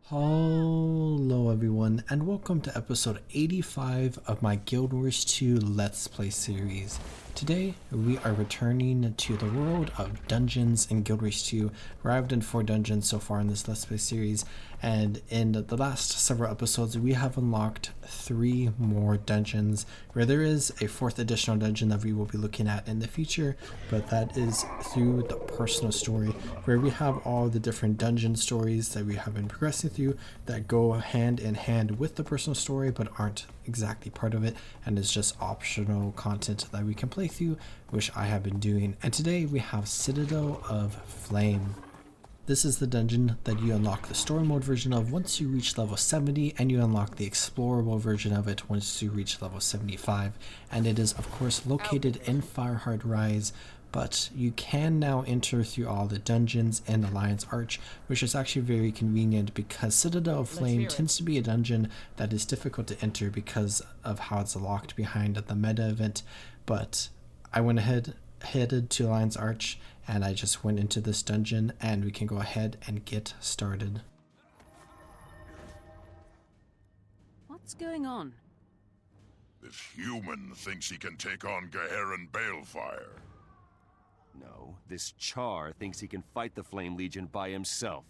Hello everyone, and welcome to episode 85 of my Guild Wars 2 Let's Play series. Today, we are returning to the world of dungeons in Guild Wars 2, where I've done 4 dungeons so far in this Let's Play series, and in the last several episodes, we have unlocked 3 more dungeons, where there is a 4th additional dungeon that we will be looking at in the future, but that is through the personal story, where we have all the different dungeon stories that we have been progressing through that go hand in hand with the personal story, but aren't exactly part of it, and is just optional content that we can play through, which I have been doing. And today we have Citadel of Flame. This is the dungeon that you unlock the story mode version of once you reach level 70, and you unlock the explorable version of it once you reach level 75. And it is of course located in Fireheart Rise, but you can now enter through all the dungeons in Alliance Arch, which is actually very convenient because Citadel of Flame tends to be a dungeon that is difficult to enter because of how it's locked behind the meta event. But I went headed to Alliance Arch, and I just went into this dungeon, and we can go ahead and get started. What's going on? This human thinks he can take on Gaheron Baelfire. No, this Char thinks he can fight the Flame Legion by himself.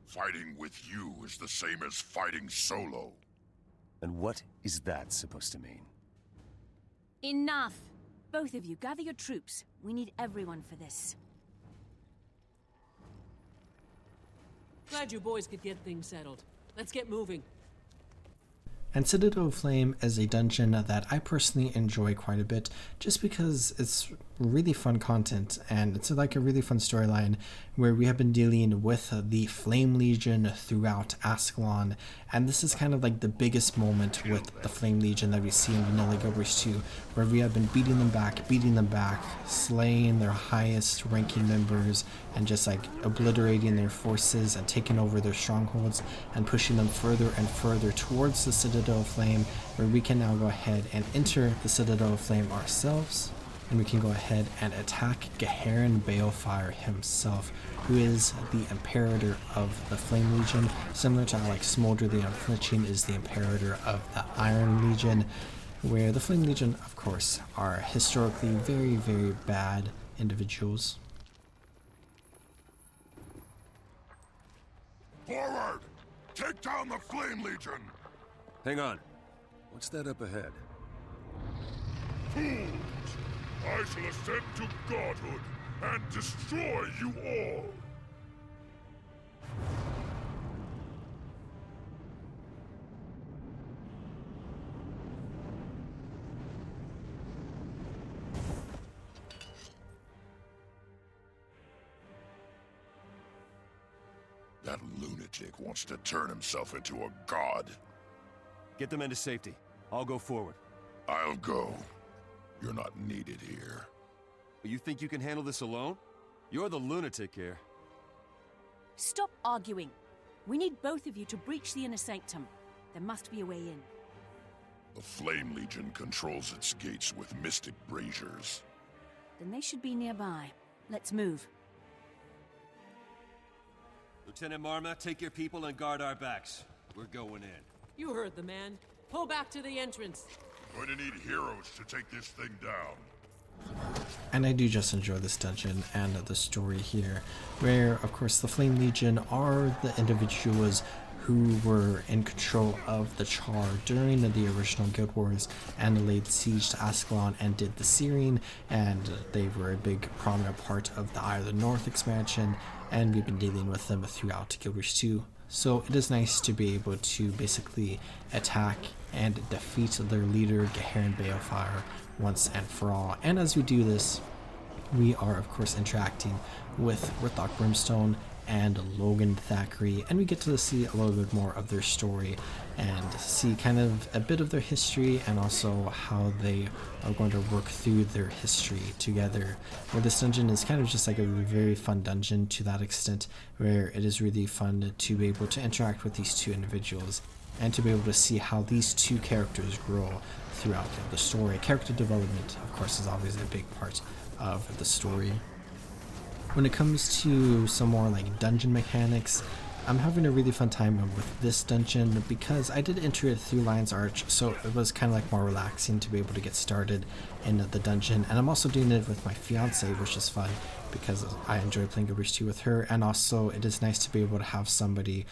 Fighting with you is the same as fighting solo. And what is that supposed to mean? Enough! Both of you, gather your troops. We need everyone for this. Glad you boys could get things settled. Let's get moving. And Citadel of Flame is a dungeon that I personally enjoy quite a bit, just because it's really fun content, and it's like a really fun storyline where we have been dealing with the Flame Legion throughout Ascalon, and this is kind of like the biggest moment with the Flame Legion that we see in Vanilla Guild Wars 2, where we have been beating them back, slaying their highest ranking members, and just like obliterating their forces and taking over their strongholds and pushing them further and further towards the Citadel of Flame, where we can now go ahead and enter the Citadel of Flame ourselves. And we can go ahead and attack Gaheron Baelfire himself, who is the imperator of the Flame Legion, similar to how like Smolder the Unflinching is the imperator of the Iron Legion, where the Flame Legion, of course, are historically very, very bad individuals. Forward! Take down the Flame Legion! Hang on. What's that up ahead? Fools! I shall ascend to godhood and destroy you all! That lunatic wants to turn himself into a god. Get them into safety. I'll go forward. I'll go. You're not needed here. You think you can handle this alone? You're the lunatic here. Stop arguing. We need both of you to breach the inner sanctum. There must be a way in. The Flame Legion controls its gates with mystic braziers. Then they should be nearby. Let's move. Lieutenant Marma, take your people and guard our backs. We're going in. You heard the man. Pull back to the entrance. Going to need heroes to take this thing down. And I do just enjoy this dungeon and the story here, where of course the Flame Legion are the individuals who were in control of the Char during the original Guild Wars and laid siege to Ascalon and did the searing, and they were a big prominent part of the Eye of the North expansion, and we've been dealing with them throughout Guild Wars 2. So it is nice to be able to basically attack and defeat their leader Gaheron Baelfire once and for all. And as we do this, we are of course interacting with Rithoc Brimstone and Logan Thackeray, and we get to see a little bit more of their story and see kind of a bit of their history, and also how they are going to work through their history together. Where this dungeon is kind of just like a very fun dungeon to that extent, where it is really fun to be able to interact with these two individuals and to be able to see how these two characters grow throughout the story. Character development, of course, is always a big part of the story. When it comes to some more like dungeon mechanics, I'm having a really fun time with this dungeon because I did enter it through Lion's Arch, so it was kind of like more relaxing to be able to get started in the dungeon. And I'm also doing it with my fiance, which is fun because I enjoy playing Guild Wars 2 with her, and also it is nice to be able to have somebody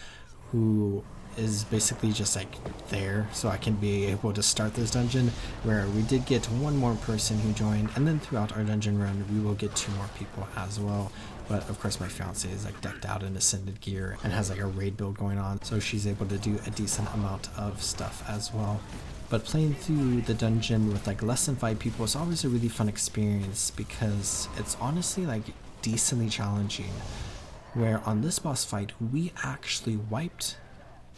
who is basically just like there, so I can be able to start this dungeon, where we did get one more person who joined, and then throughout our dungeon run we will get 2 more people as well. But of course my fiance is like decked out in ascended gear and has like a raid build going on, so she's able to do a decent amount of stuff as well. But playing through the dungeon with like less than 5 people is always a really fun experience because it's honestly like decently challenging, where on this boss fight we actually wiped,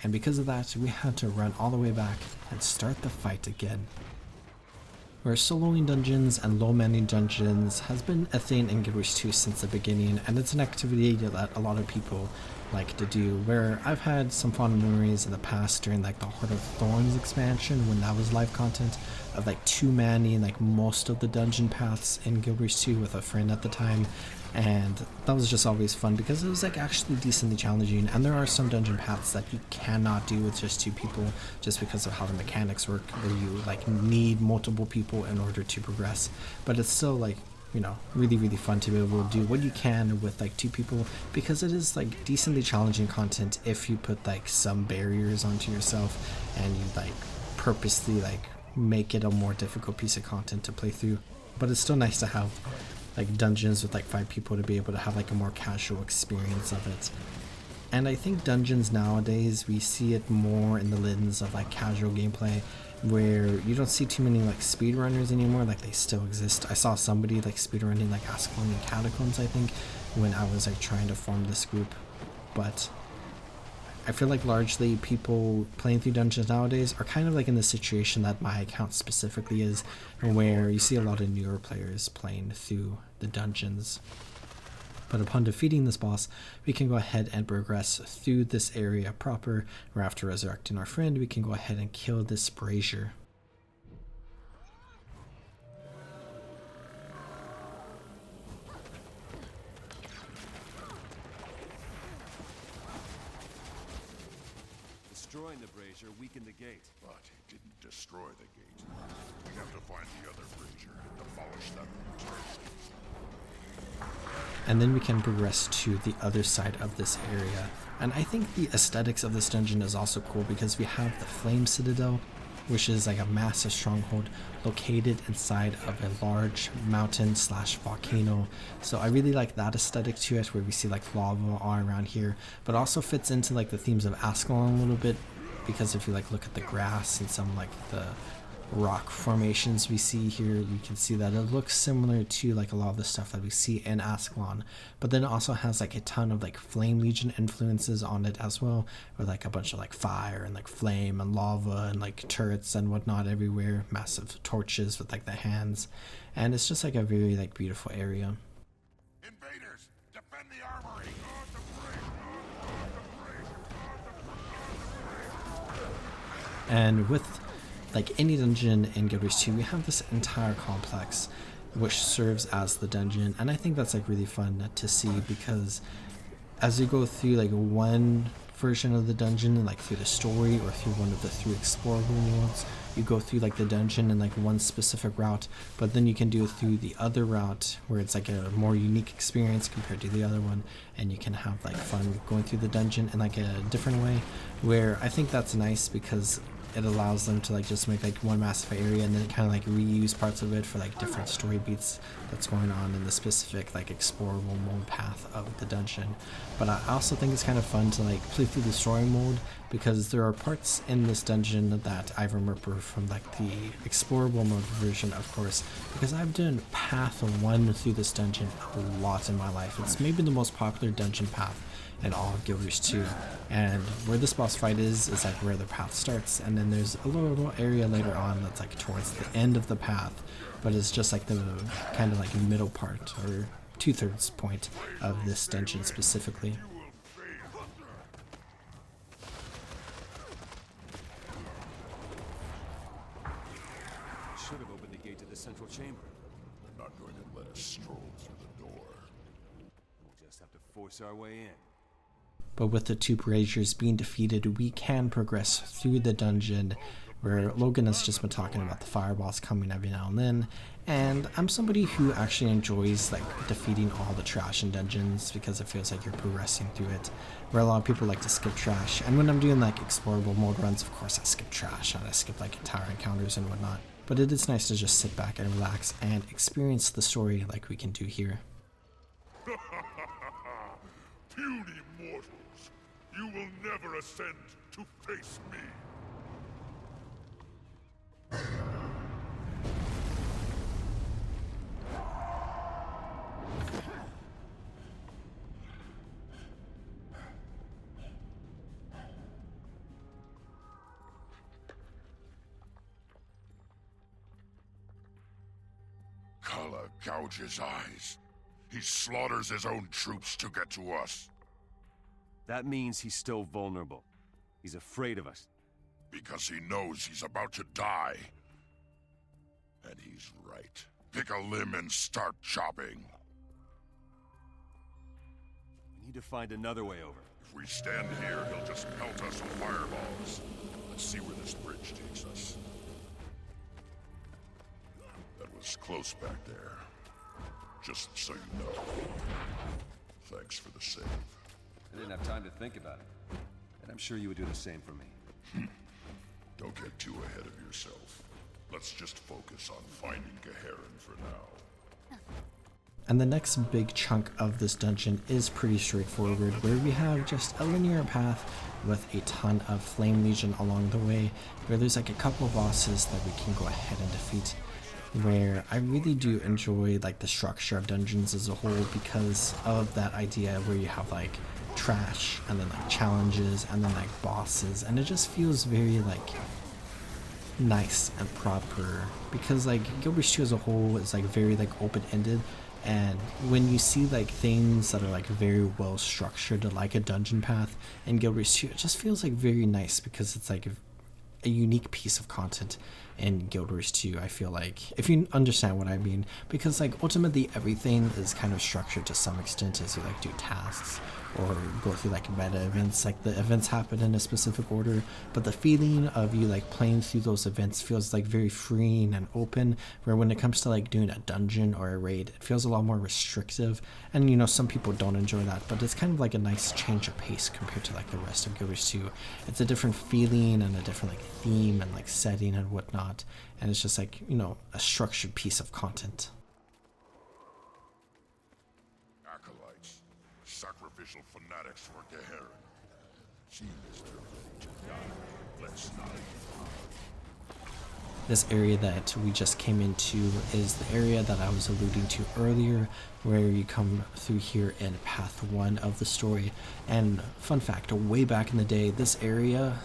and because of that we had to run all the way back and start the fight again. Where soloing dungeons and low manning dungeons has been a thing in Guild Wars 2 since the beginning, and it's an activity that a lot of people like to do, where I've had some fond memories in the past during like the Heart of Thorns expansion when that was live content, of like 2 manning like most of the dungeon paths in Guild Wars 2 with a friend at the time, and that was just always fun because it was like actually decently challenging. And there are some dungeon paths that you cannot do with just 2 people just because of how the mechanics work, where you like need multiple people in order to progress, but it's still like, you know, really fun to be able to do what you can with like 2 people, because it is like decently challenging content if you put like some barriers onto yourself and you like purposely like make it a more difficult piece of content to play through. But it's still nice to have like dungeons with like 5 people to be able to have like a more casual experience of it. And I think dungeons nowadays, we see it more in the lens of like casual gameplay, where you don't see too many like speedrunners anymore. Like they still exist. I saw somebody like speedrunning like Ascalon and Catacombs, I think, when I was like trying to form this group. But I feel like largely people playing through dungeons nowadays are kind of like in the situation that my account specifically is, where you see a lot of newer players playing through the dungeons. But upon defeating this boss, we can go ahead and progress through this area proper, where after resurrecting our friend, we can go ahead and kill this brazier. Destroying the brazier weakened the gate. But it didn't destroy the gate. We have to find the other brazier and demolish that one first. And then we can progress to the other side of this area. And I think the aesthetics of this dungeon is also cool because we have the Flame Citadel, which is like a massive stronghold located inside of a large mountain / volcano. So I really like that aesthetic to it, where we see like lava all around here, but also fits into like the themes of Ascalon a little bit, because if you like look at the grass and some like the rock formations we see here, you can see that it looks similar to like a lot of the stuff that we see in Ascalon, but then it also has like a ton of like Flame Legion influences on it as well, with like a bunch of like fire and like flame and lava and like turrets and whatnot everywhere, massive torches with like the hands, and it's just like a very like beautiful area. Invaders, defend the armory! And with like any dungeon in Guild Wars 2, we have this entire complex which serves as the dungeon, and I think that's like really fun to see, because as you go through like one version of the dungeon, like through the story or through one of the 3 explorable worlds, you go through like the dungeon in like one specific route, but then you can do it through the other route where it's like a more unique experience compared to the other one, and you can have like fun going through the dungeon in like a different way, where I think that's nice because it allows them to like just make like one massive area and then kind of like reuse parts of it for like different story beats that's going on in the specific like explorable mode path of the dungeon. But I also think it's kind of fun to like play through the story mode, because there are parts in this dungeon that I remember from like the explorable mode version, of course, because I've done path 1 through this dungeon a lot in my life. It's maybe the most popular dungeon path in all of Guild Wars 2, and where this boss fight is like where the path starts, and then there's a little area later on that's like towards the end of the path, but it's just like the kind of like middle part or 2/3 point of this dungeon specifically. Should have opened the gate to the central chamber. They're not going to let us stroll through the door. We'll just have to force our way in. but with the two braziers being defeated, we can progress through the dungeon, where Logan has just been talking about the fireballs coming every now and then. And I'm somebody who actually enjoys like defeating all the trash in dungeons because it feels like you're progressing through it, where a lot of people like to skip trash. And when I'm doing like explorable mode runs, of course I skip trash and I skip like entire encounters and whatnot. But it is nice to just sit back and relax and experience the story like we can do here. Puny mortals, you will never ascend to face me. Kala gouges eyes. He slaughters his own troops to get to us. That means he's still vulnerable. He's afraid of us. Because he knows he's about to die. And he's right. Pick a limb and start chopping. We need to find another way over. If we stand here, he'll just pelt us with fireballs. Let's see where this bridge takes us. That was close back there. Just so you know. Thanks for the save. I didn't have time to think about it. And I'm sure you would do the same for me. Don't get too ahead of yourself. Let's just focus on finding Gaheron for now. And the next big chunk of this dungeon is pretty straightforward, where we have just a linear path with a ton of Flame Legion along the way, where there's like a couple bosses that we can go ahead and defeat. Where I really do enjoy like the structure of dungeons as a whole because of that idea where you have like trash and then like challenges and then like bosses, and it just feels very like nice and proper because like Guild Wars 2 as a whole is like very like open-ended, and when you see like things that are like very well structured like a dungeon path in Guild Wars 2, it just feels like very nice because it's like a unique piece of content in Guild Wars 2, I feel like, if you understand what I mean, because like ultimately everything is kind of structured to some extent as you like do tasks or go through like meta events. Like the events happen in a specific order, but the feeling of you like playing through those events feels like very freeing and open, where when it comes to like doing a dungeon or a raid, it feels a lot more restrictive. And you know, some people don't enjoy that, but it's kind of like a nice change of pace compared to like the rest of Guild Wars 2. It's a different feeling and a different like theme and like setting and whatnot, and it's just like, you know, a structured piece of content. Acolytes, sacrificial fanatics for Gaheron. She is their ready to die. Let's not. This area that we just came into is the area that I was alluding to earlier, where you come through here in path 1 of the story. And fun fact, way back in the day, this area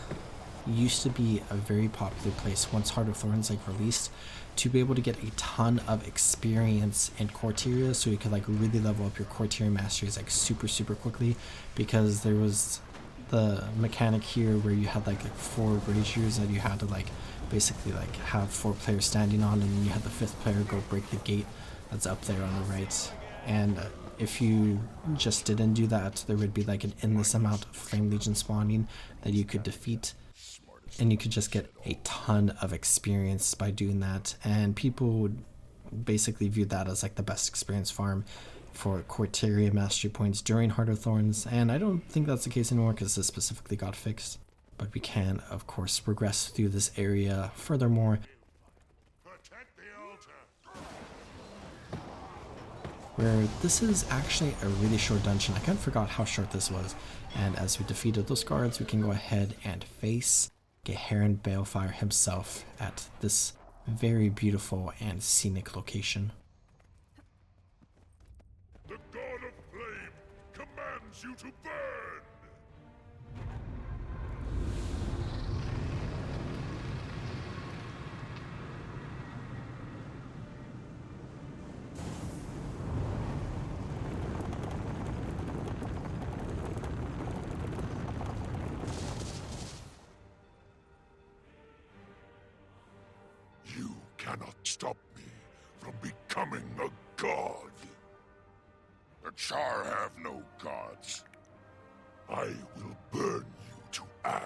used to be a very popular place once Heart of Thorns like released, to be able to get a ton of experience in core Tyria, so you could like really level up your core Tyria masteries like super quickly, because there was the mechanic here where you had like 4 braziers that you had to like basically like have 4 players standing on, and then you had the 5th player go break the gate that's up there on the right. And if you just didn't do that, there would be like an endless amount of Flame Legion spawning that you could defeat, and you could just get a ton of experience by doing that. And people would basically view that as like the best experience farm for core Tyria mastery points during Heart of Thorns, and I don't think that's the case anymore because this specifically got fixed. But we can of course progress through this area furthermore, Protect the altar. where this is actually a really short dungeon. I kind of forgot how short this was, and as we defeated those guards, we can go ahead and face Gaheron Baelfire himself at this very beautiful and scenic location. The God of Flame commands you to burn! You cannot stop me from becoming a god. The Char have no gods. I will burn you to ash.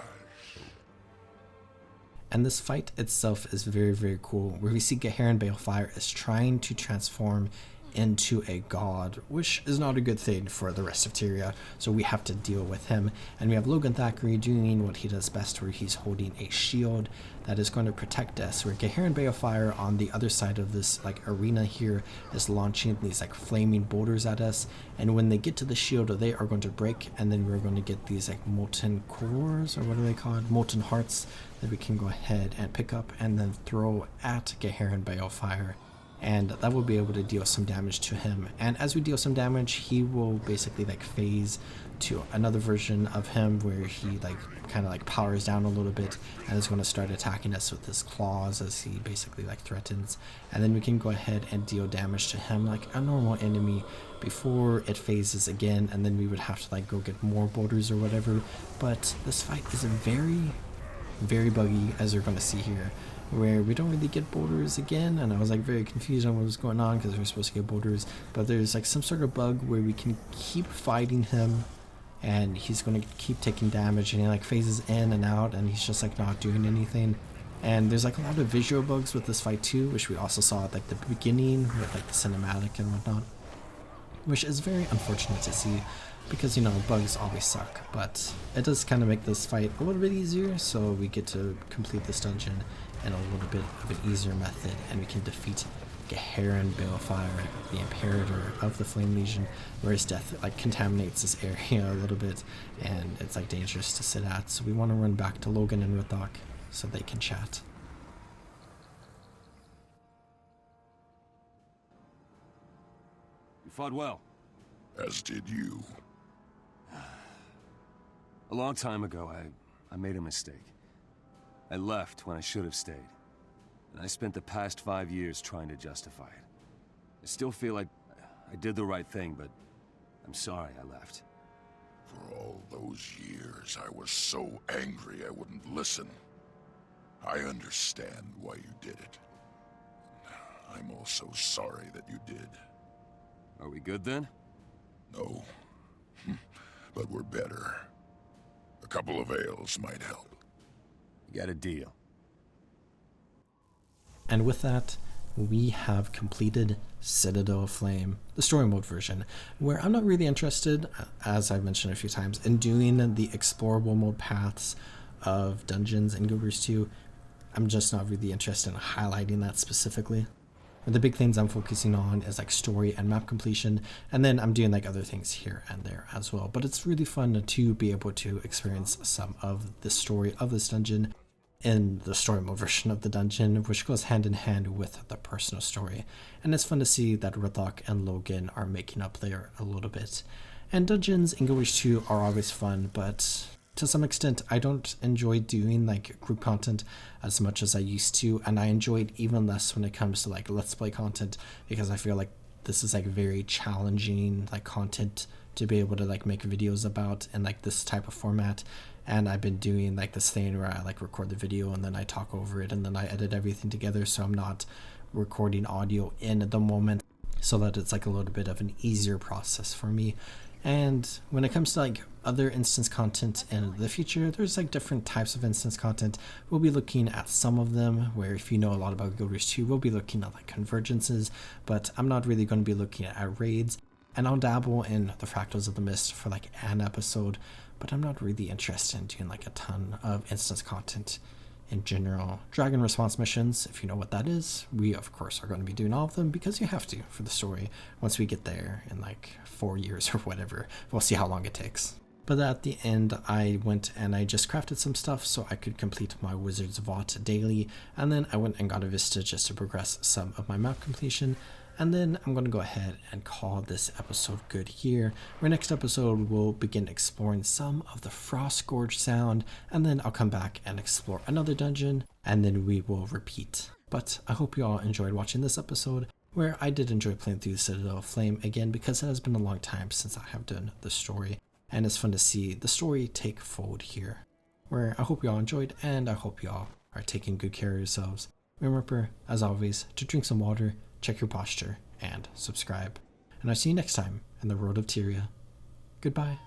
And this fight itself is very, very cool, where we see Gaheron Baelfire is trying to transform into a god, which is not a good thing for the rest of Tyria, so we have to deal with him. And we have Logan Thackeray doing what he does best, where he's holding a shield that is going to protect us, where Gaheron Baelfire on the other side of this like arena here is launching these like flaming boulders at us, and when they get to the shield they are going to break, and then we're going to get these like molten cores, or what are they called, molten hearts, that we can go ahead and pick up and then throw at Gaheron Baelfire, and that will be able to deal some damage to him. And as we deal some damage, he will basically like phase to another version of him, where he like kind of like powers down a little bit and is going to start attacking us with his claws as he basically like threatens, and then we can go ahead and deal damage to him like a normal enemy before it phases again, and then we would have to like go get more boulders or whatever. But this fight is very buggy, as you're going to see here, where we don't really get boulders again, and I was like very confused on what was going on, because we were supposed to get boulders, but there's like some sort of bug where we can keep fighting him and he's going to keep taking damage, and he like phases in and out and he's just like not doing anything. And there's like a lot of visual bugs with this fight too, which we also saw at like the beginning with like the cinematic and whatnot, which is very unfortunate to see, because, you know, bugs always suck, but it does kind of make this fight a little bit easier, so we get to complete this dungeon in a little bit of an easier method, and we can defeat Gaheron Baelfire, the imperator of the Flame Legion, where his death like contaminates this area a little bit, and it's like dangerous to sit at, so we want to run back to Logan and Rithok so they can chat. You fought well. As did you. A long time ago, I made a mistake. I left when I should have stayed. And I spent the past 5 years trying to justify it. I still feel like I did the right thing, but I'm sorry I left. For all those years, I was so angry I wouldn't listen. I understand why you did it. I'm also sorry that you did. Are we good then? No. But we're better. A couple of ales might help. You got a deal. And with that, we have completed Citadel of Flame, the story mode version, where I'm not really interested, as I've mentioned a few times, in doing the explorable mode paths of dungeons in Guild Wars 2. I'm just not really interested in highlighting that specifically. The big things I'm focusing on is like story and map completion, and then I'm doing like other things here and there as well. But it's really fun to be able to experience some of the story of this dungeon in the story mode version of the dungeon, which goes hand in hand with the personal story. And it's fun to see that Rithok and Logan are making up there a little bit. And dungeons in Guild Wars 2 are always fun, but to some extent I don't enjoy doing like group content as much as I used to, and I enjoy it even less when it comes to like let's play content, because I feel like this is like very challenging like content to be able to like make videos about in like this type of format. And I've been doing like this thing where I like record the video and then I talk over it and then I edit everything together, so I'm not recording audio in the moment, so that it's like a little bit of an easier process for me. And when it comes to like other instance content in the future, there's like different types of instance content. We'll be looking at some of them, where if you know a lot about Guild Wars 2, we'll be looking at like convergences, but I'm not really going to be looking at raids. And I'll dabble in the Fractals of the Mist for like an episode, but I'm not really interested in doing like a ton of instance content in general. Dragon response missions, if you know what that is, we of course are going to be doing all of them, because you have to for the story once we get there in like 4 years or whatever. We'll see how long it takes. But at the end, I went and I just crafted some stuff so I could complete my Wizard's Vault daily, and then I went and got a Vista just to progress some of my map completion. And then I'm going to go ahead and call this episode good here. Our next episode will begin exploring some of the Frost Gorge sound, and then I'll come back and explore another dungeon, and then we will repeat. But I hope you all enjoyed watching this episode, where I did enjoy playing through Citadel of Flame again, because it has been a long time since I have done the story, and it's fun to see the story take fold here. Where I hope you all enjoyed, and I hope you all are taking good care of yourselves. Remember, as always, to drink some water, check your posture, and subscribe. And I'll see you next time in the Road of Tyria. Goodbye.